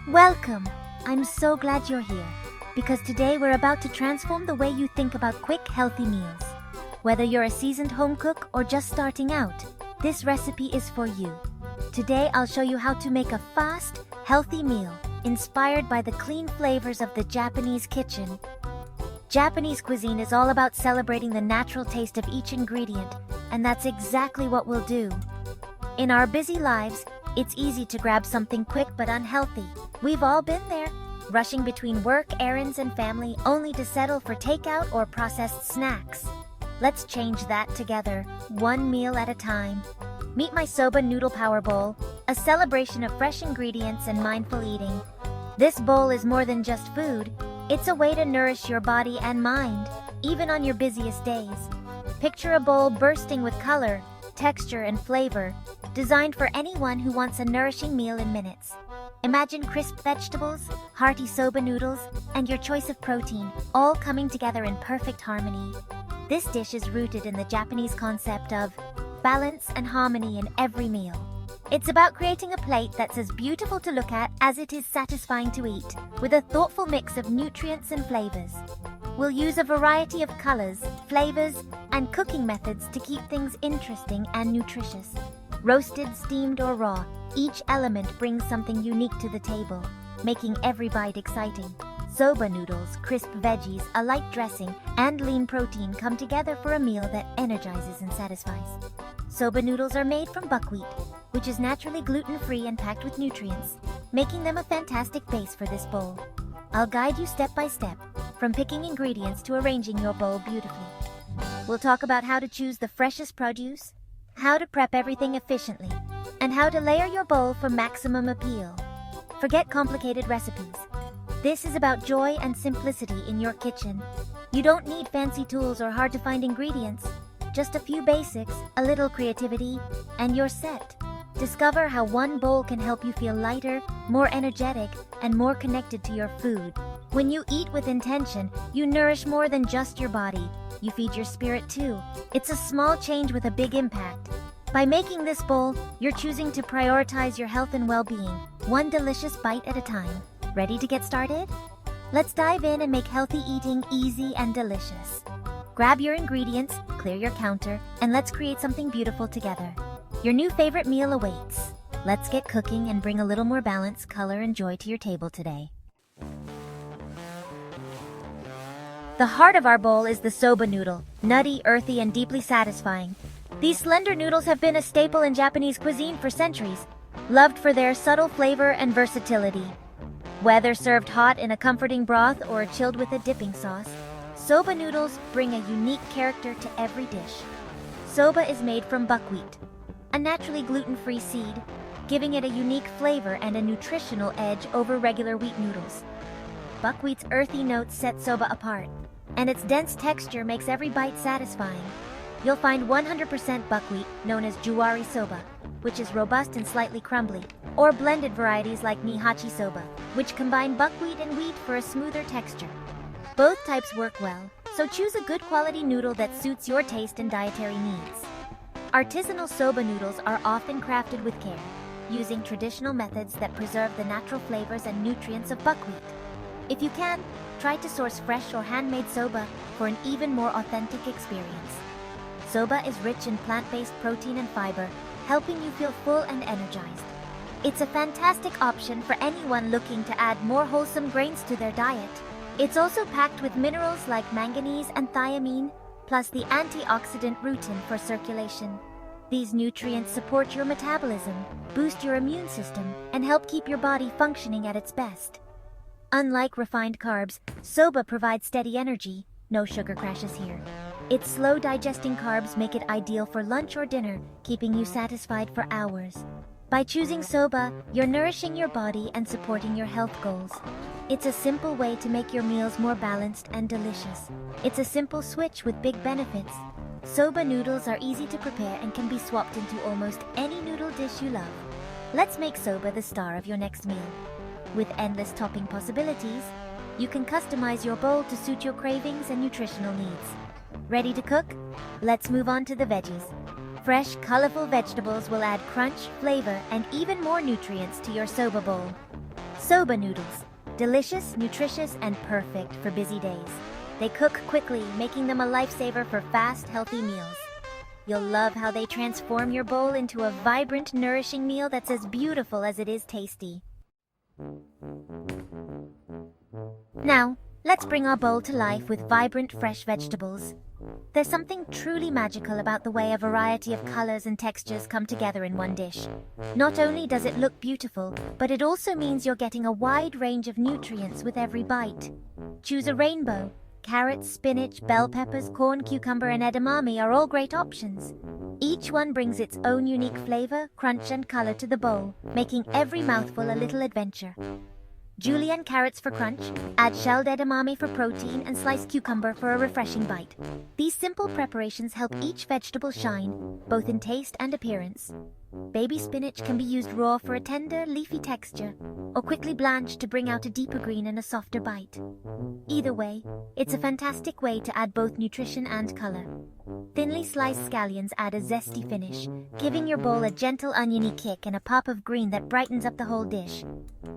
Welcome! I'm so glad you're here, because today we're about to transform the way you think about quick, healthy meals. Whether you're a seasoned home cook or just starting out, this recipe is for you. Today I'll show you how to make a fast, healthy meal inspired by the clean flavors of the Japanese kitchen. Japanese cuisine is all about celebrating the natural taste of each ingredient, and that's exactly what we'll do. In our busy lives, it's easy to grab something quick but unhealthy. We've all been there, rushing between work, errands, and family only to settle for takeout or processed snacks. Let's change that together, one meal at a time. Meet my Soba Noodle Power Bowl, a celebration of fresh ingredients and mindful eating. This bowl is more than just food. It's a way to nourish your body and mind, even on your busiest days. Picture a bowl bursting with color, texture, and flavor, designed for anyone who wants a nourishing meal in minutes. Imagine crisp vegetables, hearty soba noodles, and your choice of protein, all coming together in perfect harmony. This dish is rooted in the Japanese concept of balance and harmony in every meal. It's about creating a plate that's as beautiful to look at as it is satisfying to eat, with a thoughtful mix of nutrients and flavors. We'll use a variety of colors, flavors, and cooking methods to keep things interesting and nutritious. Roasted, steamed, or raw, each element brings something unique to the table, making every bite exciting. Soba noodles, crisp veggies, a light dressing, and lean protein come together for a meal that energizes and satisfies. Soba noodles are made from buckwheat, which is naturally gluten-free and packed with nutrients, making them a fantastic base for this bowl. I'll guide you step by step, from picking ingredients to arranging your bowl beautifully. We'll talk about how to choose the freshest produce, how to prep everything efficiently, and how to layer your bowl for maximum appeal. Forget complicated recipes. This is about joy and simplicity in your kitchen. You don't need fancy tools or hard-to-find ingredients. Just a few basics, a little creativity, and you're set. Discover how one bowl can help you feel lighter, more energetic, and more connected to your food. When you eat with intention, you nourish more than just your body. You feed your spirit too. It's a small change with a big impact. By making this bowl, you're choosing to prioritize your health and well-being, one delicious bite at a time. Ready to get started? Let's dive in and make healthy eating easy and delicious. Grab your ingredients, clear your counter, and let's create something beautiful together. Your new favorite meal awaits. Let's get cooking and bring a little more balance, color, and joy to your table today. The heart of our bowl is the soba noodle, nutty, earthy, and deeply satisfying. These slender noodles have been a staple in Japanese cuisine for centuries, loved for their subtle flavor and versatility. Whether served hot in a comforting broth or chilled with a dipping sauce, soba noodles bring a unique character to every dish. Soba is made from buckwheat, a naturally gluten-free seed, giving it a unique flavor and a nutritional edge over regular wheat noodles. Buckwheat's earthy notes set soba apart, and its dense texture makes every bite satisfying. You'll find 100% buckwheat, known as juwari soba, which is robust and slightly crumbly, or blended varieties like Nihachi soba, which combine buckwheat and wheat for a smoother texture. Both types work well, so choose a good quality noodle that suits your taste and dietary needs. Artisanal soba noodles are often crafted with care, using traditional methods that preserve the natural flavors and nutrients of buckwheat. If you can, try to source fresh or handmade soba for an even more authentic experience. Soba is rich in plant-based protein and fiber, helping you feel full and energized. It's a fantastic option for anyone looking to add more wholesome grains to their diet. It's also packed with minerals like manganese and thiamine, plus the antioxidant rutin for circulation. These nutrients support your metabolism, boost your immune system, and help keep your body functioning at its best. Unlike refined carbs, soba provides steady energy, no sugar crashes here. Its slow digesting carbs make it ideal for lunch or dinner, keeping you satisfied for hours. By choosing soba, you're nourishing your body and supporting your health goals. It's a simple way to make your meals more balanced and delicious. It's a simple switch with big benefits. Soba noodles are easy to prepare and can be swapped into almost any noodle dish you love. Let's make soba the star of your next meal. With endless topping possibilities, you can customize your bowl to suit your cravings and nutritional needs. Ready to cook? Let's move on to the veggies. Fresh, colorful vegetables will add crunch, flavor, and even more nutrients to your soba bowl. Soba noodles. Delicious, nutritious, and perfect for busy days. They cook quickly, making them a lifesaver for fast, healthy meals. You'll love how they transform your bowl into a vibrant, nourishing meal that's as beautiful as it is tasty. Now, let's bring our bowl to life with vibrant, fresh vegetables. There's something truly magical about the way a variety of colors and textures come together in one dish. Not only does it look beautiful, but it also means you're getting a wide range of nutrients with every bite. Choose a rainbow. Carrots, spinach, bell peppers, corn, cucumber, and edamame are all great options. Each one brings its own unique flavor, crunch, and color to the bowl, making every mouthful a little adventure. Julienne carrots for crunch, add shelled edamame for protein, and sliced cucumber for a refreshing bite. These simple preparations help each vegetable shine, both in taste and appearance. Baby spinach can be used raw for a tender, leafy texture, or quickly blanched to bring out a deeper green and a softer bite. Either way, it's a fantastic way to add both nutrition and color. Thinly sliced scallions add a zesty finish, giving your bowl a gentle oniony kick and a pop of green that brightens up the whole dish.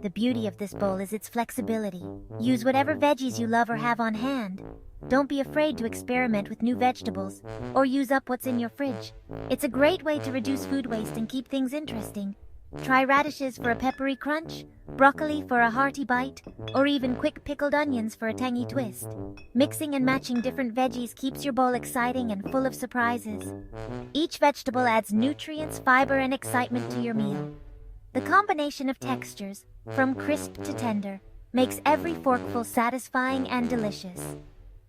The beauty of this bowl is its flexibility. Use whatever veggies you love or have on hand. Don't be afraid to experiment with new vegetables or use up what's in your fridge. It's a great way to reduce food waste and keep things interesting. Try radishes for a peppery crunch, broccoli for a hearty bite, or even quick pickled onions for a tangy twist. Mixing and matching different veggies keeps your bowl exciting and full of surprises. Each vegetable adds nutrients, fiber, and excitement to your meal. The combination of textures, from crisp to tender, makes every forkful satisfying and delicious.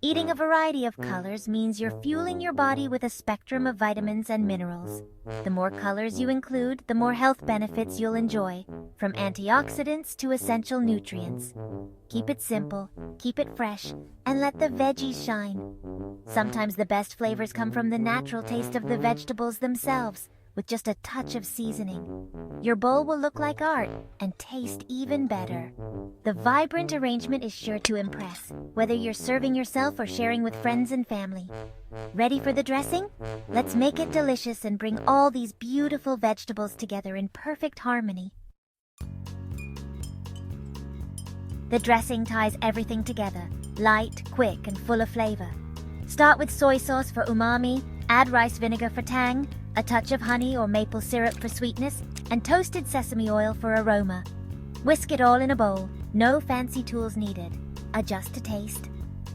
Eating a variety of colors means you're fueling your body with a spectrum of vitamins and minerals. The more colors you include, the more health benefits you'll enjoy, from antioxidants to essential nutrients. Keep it simple, keep it fresh, and let the veggies shine. Sometimes the best flavors come from the natural taste of the vegetables themselves, with just a touch of seasoning. Your bowl will look like art and taste even better. The vibrant arrangement is sure to impress, whether you're serving yourself or sharing with friends and family. Ready for the dressing? Let's make it delicious and bring all these beautiful vegetables together in perfect harmony. The dressing ties everything together, light, quick, and full of flavor. Start with soy sauce for umami, add rice vinegar for tang, a touch of honey or maple syrup for sweetness, and toasted sesame oil for aroma. Whisk it all in a bowl, no fancy tools needed. Adjust to taste.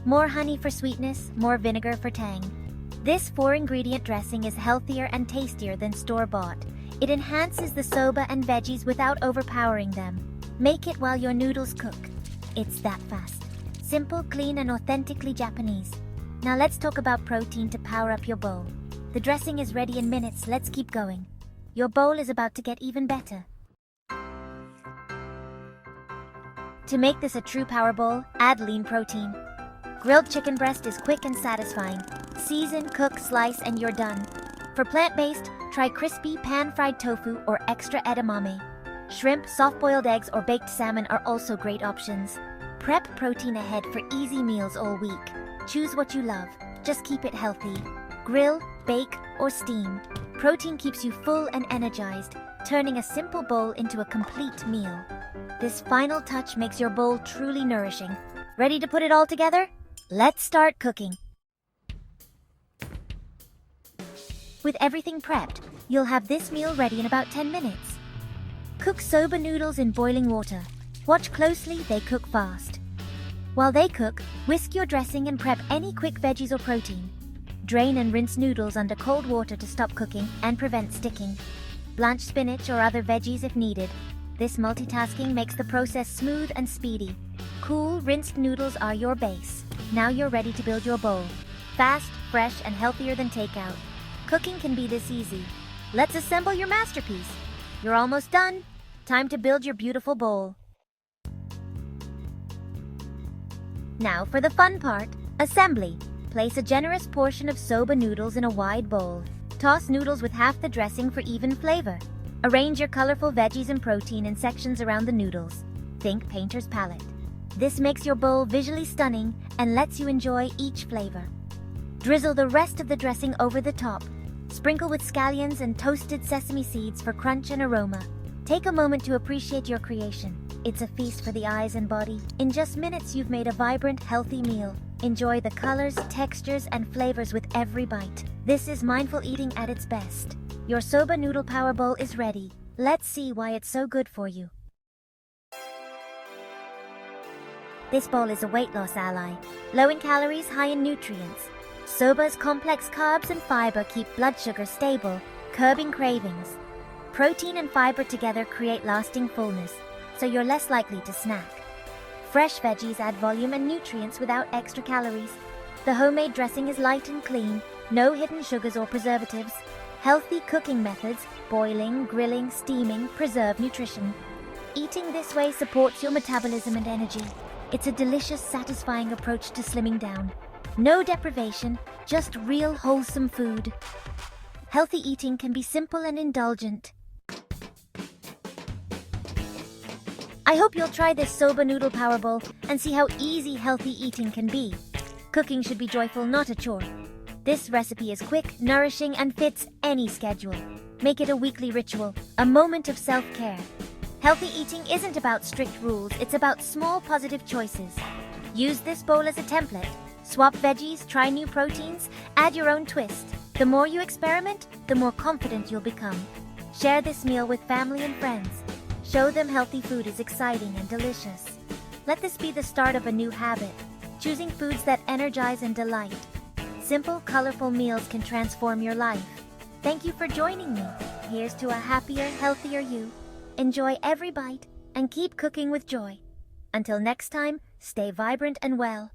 More honey for sweetness, more vinegar for tang. This 4-ingredient dressing is healthier and tastier than store-bought. It enhances the soba and veggies without overpowering them. Make it while your noodles cook. It's that fast. Simple, clean, and authentically Japanese. Now let's talk about protein to power up your bowl. The dressing is ready in minutes, let's keep going. Your bowl is about to get even better. To make this a true power bowl, add lean protein. Grilled chicken breast is quick and satisfying. Season, cook, slice, and you're done. For plant-based, try crispy pan-fried tofu or extra edamame. Shrimp, soft-boiled eggs, or baked salmon are also great options. Prep protein ahead for easy meals all week. Choose what you love, just keep it healthy. Grill, bake, or steam. Protein keeps you full and energized, turning a simple bowl into a complete meal. This final touch makes your bowl truly nourishing. Ready to put it all together? Let's start cooking. With everything prepped, you'll have this meal ready in about 10 minutes. Cook soba noodles in boiling water. Watch closely, they cook fast. While they cook, whisk your dressing and prep any quick veggies or protein. Drain and rinse noodles under cold water to stop cooking and prevent sticking. Blanch spinach or other veggies if needed. This multitasking makes the process smooth and speedy. Cool, rinsed noodles are your base. Now you're ready to build your bowl. Fast, fresh, and healthier than takeout. Cooking can be this easy. Let's assemble your masterpiece. You're almost done. Time to build your beautiful bowl. Now for the fun part, assembly. Place a generous portion of soba noodles in a wide bowl. Toss noodles with half the dressing for even flavor. Arrange your colorful veggies and protein in sections around the noodles. Think painter's palette. This makes your bowl visually stunning and lets you enjoy each flavor. Drizzle the rest of the dressing over the top. Sprinkle with scallions and toasted sesame seeds for crunch and aroma. Take a moment to appreciate your creation. It's a feast for the eyes and body. In just minutes, you've made a vibrant, healthy meal. Enjoy the colors, textures, and flavors with every bite. This is mindful eating at its best. Your Soba Noodle Power Bowl is ready. Let's see why it's so good for you. This bowl is a weight loss ally. Low in calories, high in nutrients. Soba's complex carbs and fiber keep blood sugar stable, curbing cravings. Protein and fiber together create lasting fullness, so you're less likely to snack. Fresh veggies add volume and nutrients without extra calories. The homemade dressing is light and clean, no hidden sugars or preservatives. Healthy cooking methods, boiling, grilling, steaming, preserve nutrition. Eating this way supports your metabolism and energy. It's a delicious, satisfying approach to slimming down. No deprivation, just real wholesome food. Healthy eating can be simple and indulgent. I hope you'll try this Soba Noodle Power Bowl and see how easy healthy eating can be. Cooking should be joyful, not a chore. This recipe is quick, nourishing, and fits any schedule. Make it a weekly ritual, a moment of self-care. Healthy eating isn't about strict rules, it's about small positive choices. Use this bowl as a template. Swap veggies, try new proteins, add your own twist. The more you experiment, the more confident you'll become. Share this meal with family and friends. Show them healthy food is exciting and delicious. Let this be the start of a new habit, choosing foods that energize and delight. Simple, colorful meals can transform your life. Thank you for joining me. Here's to a happier, healthier you. Enjoy every bite and keep cooking with joy. Until next time, stay vibrant and well.